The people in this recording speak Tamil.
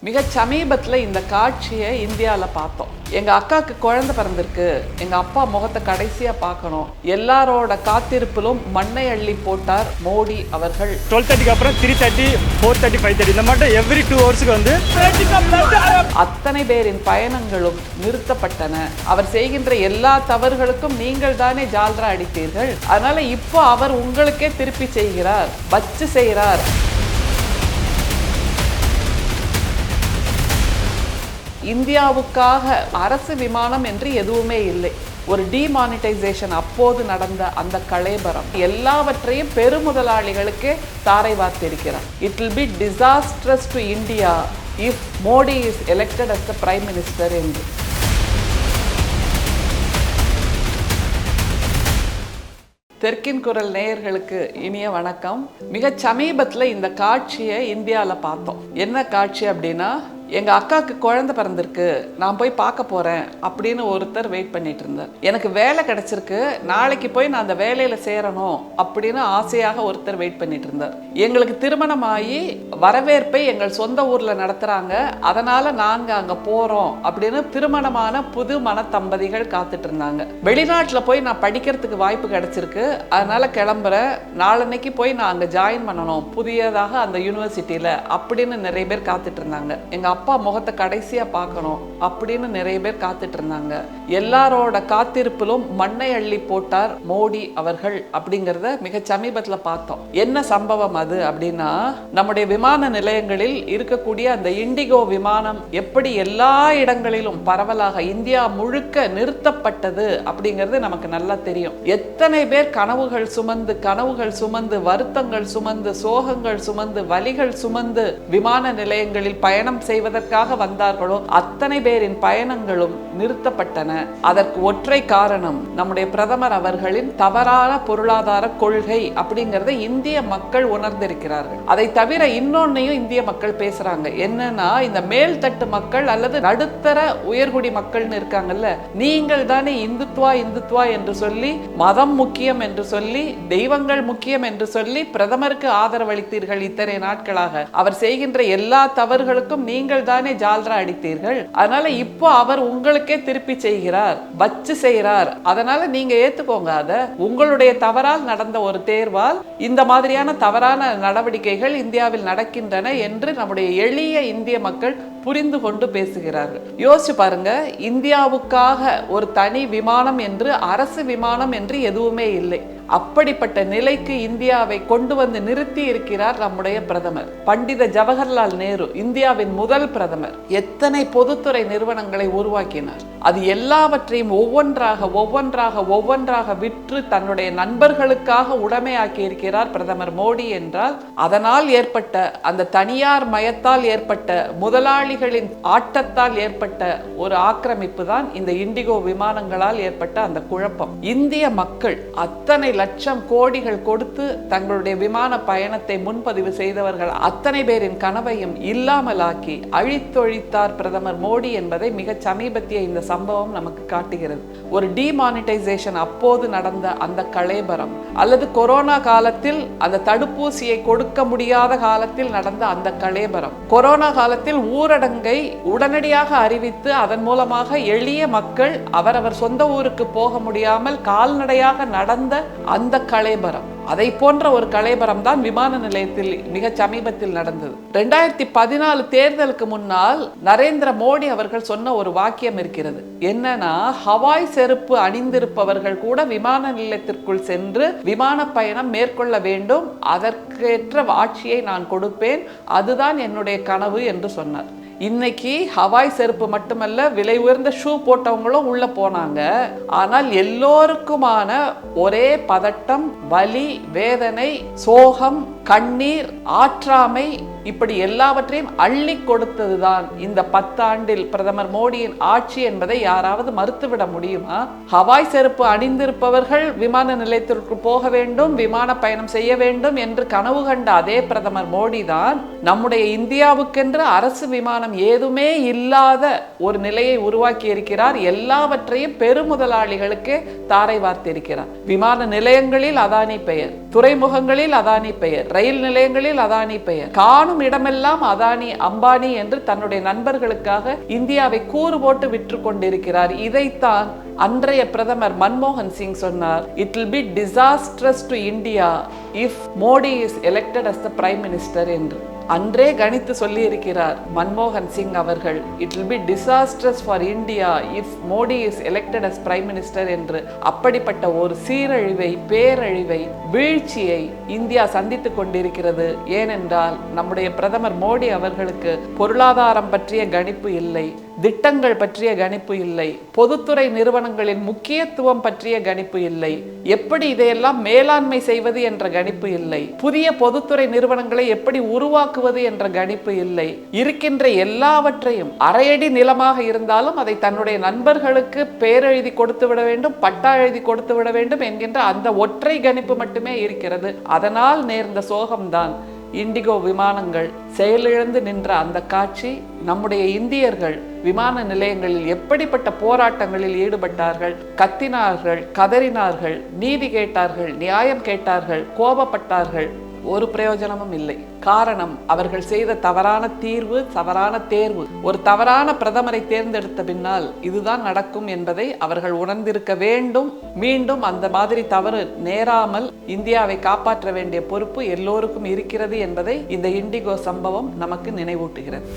மிக சமீபத்தில் இந்த காட்சியை இந்தியாவில் பார்த்தோம். எங்கள் அக்காவுக்கு குழந்தை பிறந்திருக்கு, எங்கள் அப்பா முகத்தை கடைசியாக பார்க்கணும், எல்லாரோட காத்திருப்பிலும் மண்ணை அள்ளி போட்டார் மோடி அவர்கள். 12:30 அப்புறம் 3:30, 4:30, 5:30 இந்த மாதிரி எவ்ரி 2 ஹவர்ஸுக்கு வந்து அத்தனை பேரின் பயணங்களும் நிறுத்தப்பட்டன. அவர் செய்கின்ற எல்லா தவறுகளுக்கும் நீங்கள் தானே ஜால்ரா அடித்தீர்கள். அதனால இப்போ அவர் உங்களுக்கே திருப்பி செய்கிறார், வச்சு செய்கிறார். இந்தியாவுக்காக அரசு விமானம் என்று எதுவுமே இல்லை. ஒரு டிமானிட்டைசேஷன் அப்போது நடந்த அந்த கலேபரம் எல்லாவற்றையும் பெருமுதலாளிகளுக்கே தாரை வார்த்திருக்கிறார். It will be disastrous to India if Modi is elected as the prime minister என்று. தெற்கின் குரல் நேயர்களுக்கு இனிய வணக்கம். மிக சமீபத்தில் இந்த காட்சியை இந்தியாவில் பார்த்தோம். என்ன காட்சி அப்படின்னா, எங்கள் அக்காவுக்கு குழந்தை பிறந்திருக்கு, நான் போய் பார்க்க போகிறேன் அப்படின்னு ஒருத்தர் வெயிட் பண்ணிட்டு இருந்தார். எனக்கு வேலை கிடச்சிருக்கு, நாளைக்கு போய் நான் அந்த வேலையில் சேரணும் அப்படின்னு ஆசையாக ஒருத்தர் வெயிட் பண்ணிட்டு இருந்தார். எங்களுக்கு திருமணமாகி வரவேற்பை எங்கள் சொந்த ஊரில் நடத்துகிறாங்க, அதனால் நாங்கள் அங்கே போகிறோம் அப்படின்னு திருமணமான புது மன தம்பதிகள் காத்துட்டு இருந்தாங்க. வெளிநாட்டில் போய் நான் படிக்கிறதுக்கு வாய்ப்பு கிடச்சிருக்கு, அதனால் கிளம்புறேன், நாளன்னைக்கு போய் நான் அங்கே ஜாயின் பண்ணணும் புதியதாக அந்த யூனிவர்சிட்டியில் அப்படின்னு நிறைய பேர் காத்துட்டு இருந்தாங்க. எங்கள் அப்பா முகத்தை கடைசியா பார்க்கணும் அப்படின்னு நிறைய பேர் காத்துட்டு இருந்தாங்க. எல்லாரோட காத்திருப்பிலும் மண்ணை அள்ளி போட்டார் மோடி அவர்கள் அப்படிங்கிறத மிக சமீபத்தில் பார்த்தோம். என்ன சம்பவம் அது அப்படின்னா, நம்முடைய விமான நிலையங்களில் இருக்கக்கூடிய அந்த இண்டிகோ விமானம் எப்படி எல்லா இடங்களிலும் பரவலாக இந்தியா முழுக்க நிறுத்தப்பட்டது அப்படிங்கிறது நமக்கு நல்லா தெரியும். எத்தனை பேர் கனவுகள் சுமந்து வருத்தங்கள் சுமந்து சோகங்கள் சுமந்து வலிகள் சுமந்து விமான நிலையங்களில் பயணம் செய்வதற்காக வந்தார்களோ அத்தனை பேரின் பயணங்களும் நிறுத்தப்பட்டன. அதற்கு ஒற்றை காரணம் நம்முடைய பிரதமர் அவர்களின் தவறான பொருளாதார கொள்கை அப்படிங்கறத இந்திய மக்கள் உணர்ந்திருக்கிறார்கள். அதை தவிர இன்னொன்னையும் இந்திய மக்கள் பேசுறாங்க. என்னன்னா, இந்த மேல்தட்டு மக்கள் அல்லது நடுத்தர உயர்குடி மக்கள்னு இருக்காங்கல்ல, நீங்கள் தானே இந்துத்வா என்று சொல்லி, மதம் முக்கியம் என்று சொல்லி, தெய்வங்கள் முக்கியம் என்று சொல்லி பிரதமருக்கு ஆதரவளித்தீர்கள் இத்தனை நாட்களாக. அவர் செய்கின்ற எல்லா தவறுகளுக்கும் நீங்கள் தானே ஜால்ரா அடித்தீர்கள். அதனால இப்போ அவர் உங்களுக்கே திருப்பி செய்கிறார், வச்சு செய்கிறார். அதனால நீங்க ஏத்துக்கோங்க. அத உங்களுடைய தவறால் நடந்த ஒரு தேர்வால் இந்த மாதிரியான தவறான நடவடிக்கைகள் இந்தியாவில் நடக்கின்றன என்று நம்முடைய எளிய இந்திய மக்கள் புரிந்து கொண்டு பேசுகிறார்கள். யோசிச்சு பாருங்க, இந்தியாவுக்காக ஒரு தனி விமானம் என்று, அரசு விமானம் என்று எதுவுமே இல்லை. அப்படிப்பட்ட நிலைக்கு இந்தியாவை கொண்டு வந்து நிறுத்தி இருக்கிறார் நம்முடைய பிரதமர். பண்டித ஜவஹர்லால் நேரு இந்தியாவின் முதல் பிரதமர். எத்தனை பொதுத்துறை நிறுவனங்களை உருவாக்கினார். அது எல்லாவற்றையும் ஒவ்வொன்றாக விற்று தன்னுடைய நண்பர்களுக்காக உடைமையாக்கி இருக்கிறார் பிரதமர் மோடி என்றால், அதனால் ஏற்பட்ட அந்த தனியார் மயத்தால் ஏற்பட்ட முதலாளிகளின் ஆட்டத்தால் ஏற்பட்ட ஒரு ஆக்கிரமிப்பு தான் இந்த இண்டிகோ விமானங்களால் ஏற்பட்ட அந்த குழப்பம். இந்திய மக்கள் அத்தனை லட்சம் கோடிகள் கொடுத்து தங்களுடைய விமான பயணத்தை முன்பதிவு செய்தவர்கள் அத்தனை பேரின் கனவையும் இல்லாமலாக்கி அழித்தொழித்தார் பிரதமர் மோடி என்பதை மிக சமீபத்திய இந்த சம்பவம் நமக்கு காட்டுகிறது. ஒரு டிமானிட்டைசேஷன் அப்போது நடந்த அந்த கலேபரம், அல்லது கொரோனா காலத்தில் அந்த தடுப்பூசியை கொடுக்க முடியாத காலத்தில் நடந்த அந்த கலேபரம், கொரோனா காலத்தில் ஊரடங்கை உடனடியாக அறிவித்து அதன் மூலமாக எளிய மக்கள் அவரவர் சொந்த ஊருக்கு போக முடியாமல் கால்நடையாக நடந்த அந்த கலேபரம், அதை போன்ற ஒரு கலேபரம் தான் விமான நிலையத்தில் மிக சமீபத்தில் நடந்தது. 2014 தேர்தலுக்கு முன்னால் நரேந்திர மோடி அவர்கள் சொன்ன ஒரு வாக்கியம் இருக்கிறது. என்னன்னா, ஹவாய் செருப்பு அணிந்திருப்பவர்கள் கூட விமான நிலையத்திற்குள் சென்று விமான பயணம் மேற்கொள்ள வேண்டும், அதற்கேற்ற ஆட்சியை நான் கொடுப்பேன், அதுதான் என்னுடைய கனவு என்று சொன்னார். இன்னைக்கு ஹவாய் செருப்பு மட்டுமல்ல, விலை உயர்ந்த ஷூ போட்டவங்களும் உள்ள போனாங்க. ஆனால் எல்லோருக்குமான ஒரே பதட்டம், வலி, வேதனை, சோகம், கண்ணீர், ஆற்றாமை, இப்படி எல்லாவற்றையும் அள்ளி கொடுத்ததுதான் இந்த 10 ஆண்டில் பிரதமர் மோடியின் ஆட்சி என்பதை யாராவது மறுத்துவிட முடியுமா? ஹவாய் செருப்பு அணிந்திருப்பவர்கள் விமான நிலையத்திற்கு போக வேண்டும், விமான பயணம் செய்ய வேண்டும் என்று கனவு கண்ட அதே பிரதமர் மோடி தான் நம்முடைய இந்தியாவுக்கென்று அரசு விமானம் ஏதுமே இல்லாத ஒரு நிலையை உருவாக்கி இருக்கிறார். எல்லாவற்றையும் பெருமுதலாளிகளுக்கு தாரை வார்த்திருக்கிறார். விமான நிலையங்களில் அதானி பெயர், துறைமுகங்களில் அதானி பெயர், ரயில் நிலையங்களில் அதானி பெயர், காணும் காணும் இடமெல்லாம் அதானி அம்பானி என்று தன்னுடைய நண்பர்களுக்காக இந்தியாவை கூறு போட்டு விற்று கொண்டிருக்கிறார். இதைத்தான் அன்றைய பிரதமர் மன்மோகன் சிங் சொன்னார், it will be disastrous to India if Modi is elected as the prime minister என்று. அன்றே கணித்து சொல்லி இருக்கிறார் மன்மோகன் சிங் அவர்கள், it will be disastrous for India if Modi is elected as prime minister என்று. அப்படிப்பட்ட ஒரு சீரழிவை, பேரழிவை, வீழ்ச்சியை இந்தியா சந்தித்துக் கொண்டிருக்கிறது. ஏனென்றால் நம்முடைய பிரதமர் மோடி அவர்களுக்கு பொருளாதாரம் பற்றிய கணிப்பு இல்லை, திட்டங்கள் பற்றிய கணிப்பு இல்லை, பொதுத்துறை நிறுவனங்களின் முக்கியத்துவம் பற்றிய கணிப்பு இல்லை, எப்படி இதையெல்லாம் மேலாண்மை செய்வது என்ற கணிப்பு இல்லை, புதிய பொதுத்துறை நிறுவனங்களை எப்படி உருவாக்குவது என்ற கணிப்பு இல்லை. இருக்கின்ற எல்லாவற்றையும் அரையடி நிலமாக இருந்தாலும் அதை தன்னுடைய நண்பர்களுக்கு பேரெழுதி கொடுத்து விட வேண்டும், பட்டா எழுதி கொடுத்து விட வேண்டும் என்கின்ற அந்த ஒற்றை கணிப்பு மட்டுமே இருக்கிறது. அதனால் நேர்ந்த சோகம்தான் இண்டிகோ விமானங்கள் செயலிழந்து நின்ற அந்த காட்சி. நம்முடைய இந்தியர்கள் விமான நிலையங்களில் எப்படிப்பட்ட போராட்டங்களில் ஈடுபட்டார்கள், கத்தினார்கள், கதறினார்கள், நீதி கேட்டார்கள், நியாயம் கேட்டார்கள், கோபப்பட்டார்கள். ஒரு பிரயோஜனமும் இல்லை. காரணம், அவர்கள் செய்த தவறான தீர்வு, தவறான தேர்வு. ஒரு தவறான பிரதமரை தேர்ந்தெடுத்த பின்னால் இதுதான் நடக்கும் என்பதை அவர்கள் உணர்ந்திருக்க வேண்டும். மீண்டும் அந்த மாதிரி தவறு நேராமல் இந்தியாவை காப்பாற்ற வேண்டிய பொறுப்பு எல்லோருக்கும் இருக்கிறது என்பதை இந்த இண்டிகோ சம்பவம் நமக்கு நினைவூட்டுகிறது.